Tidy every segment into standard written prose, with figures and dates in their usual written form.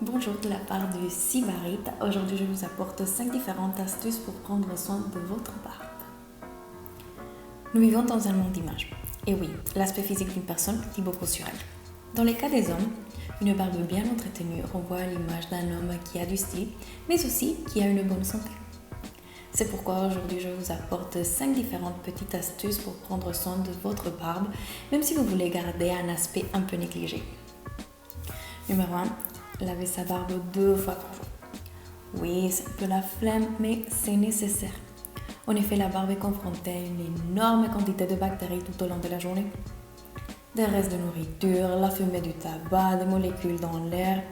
Bonjour de la part de Sibarit. Aujourd'hui, je vous apporte 5 différentes astuces pour prendre soin de votre barbe. Nous vivons dans un monde d'images. Et oui, l'aspect physique d'une personne dit beaucoup sur elle. Dans les cas des hommes, une barbe bien entretenue renvoie à l'image d'un homme qui a du style, mais aussi qui a une bonne santé. C'est pourquoi aujourd'hui, je vous apporte 5 différentes petites astuces pour prendre soin de votre barbe, même si vous voulez garder un aspect un peu négligé. Numéro 1. Laver sa barbe 2 fois par jour. Oui, c'est un peu la flemme, mais c'est nécessaire. En effet, la barbe est confrontée à une énorme quantité de bactéries tout au long de la journée. Des restes de nourriture, la fumée du tabac, des molécules dans l'air.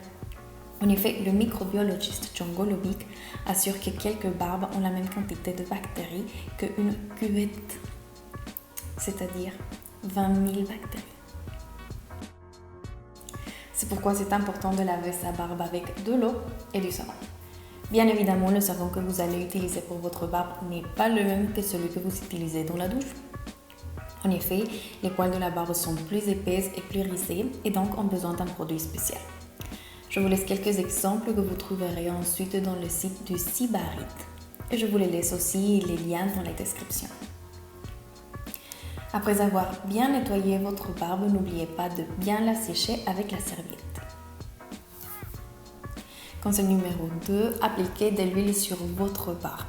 En effet, le microbiologiste John Golobic assure que quelques barbes ont la même quantité de bactéries qu'une cuvette, c'est-à-dire 20 000 bactéries. C'est pourquoi c'est important de laver sa barbe avec de l'eau et du savon. Bien évidemment, le savon que vous allez utiliser pour votre barbe n'est pas le même que celui que vous utilisez dans la douche. En effet, les poils de la barbe sont plus épaisses et plus rissées et donc ont besoin d'un produit spécial. Je vous laisse quelques exemples que vous trouverez ensuite dans le site du Sibarit. Et je vous les laisse aussi les liens dans la description. Après avoir bien nettoyé votre barbe, n'oubliez pas de bien la sécher avec la serviette. Conseil numéro 2, appliquez de l'huile sur votre barbe.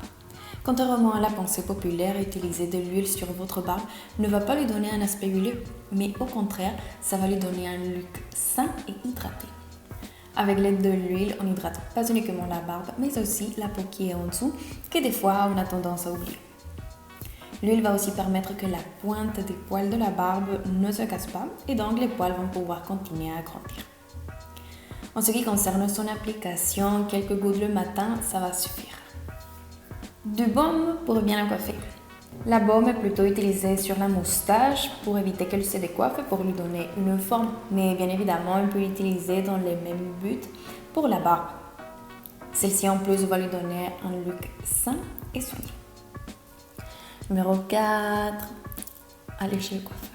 Contrairement à la pensée populaire, utiliser de l'huile sur votre barbe ne va pas lui donner un aspect huileux, mais au contraire, ça va lui donner un look sain et hydraté. Avec l'aide de l'huile, on hydrate pas uniquement la barbe, mais aussi la peau qui est en dessous, que des fois on a tendance à oublier. L'huile va aussi permettre que la pointe des poils de la barbe ne se casse pas et donc les poils vont pouvoir continuer à grandir. En ce qui concerne son application, quelques gouttes le matin, ça va suffire. Du baume pour bien la coiffer. La baume est plutôt utilisée sur la moustache pour éviter qu'elle se décoiffe et pour lui donner une forme, mais bien évidemment, on peut l'utiliser dans les mêmes buts pour la barbe. Celle-ci en plus va lui donner un look sain et soigné. Numéro 4, aller chez le coiffeur.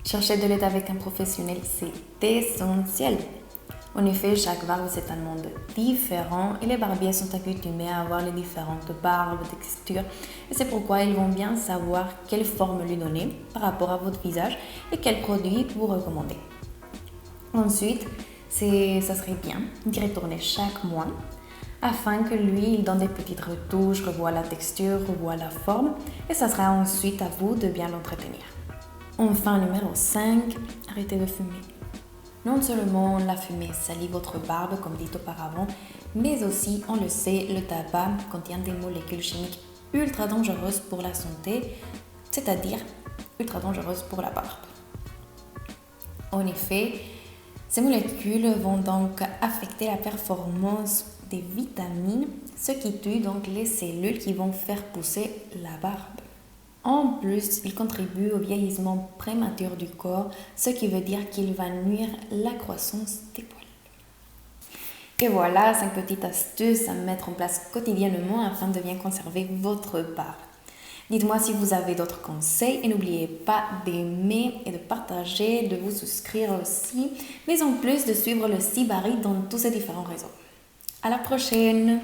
Chercher de l'aide avec un professionnel, c'est essentiel. En effet, chaque barbe c'est un monde différent et les barbiers sont accoutumés à avoir les différentes barbes, textures et c'est pourquoi ils vont bien savoir quelle forme lui donner par rapport à votre visage et quel produit vous recommander. Ensuite, ça serait bien d'y retourner chaque mois afin que lui, il donne des petites retouches, revoie la texture, revoie la forme et ça sera ensuite à vous de bien l'entretenir. Enfin, numéro 5, arrêtez de fumer. Non seulement la fumée salit votre barbe, comme dit auparavant, mais aussi, on le sait, le tabac contient des molécules chimiques ultra dangereuses pour la santé, c'est-à-dire ultra dangereuses pour la barbe. En effet, ces molécules vont donc affecter la performance des vitamines, ce qui tue donc les cellules qui vont faire pousser la barbe. En plus, il contribue au vieillissement prématuré du corps, ce qui veut dire qu'il va nuire à la croissance des poils. Et voilà, 5 petites astuces à mettre en place quotidiennement afin de bien conserver votre barbe. Dites-moi si vous avez d'autres conseils et n'oubliez pas d'aimer et de partager, de vous souscrire aussi, mais en plus de suivre le Sibarit dans tous ces différents réseaux. À la prochaine!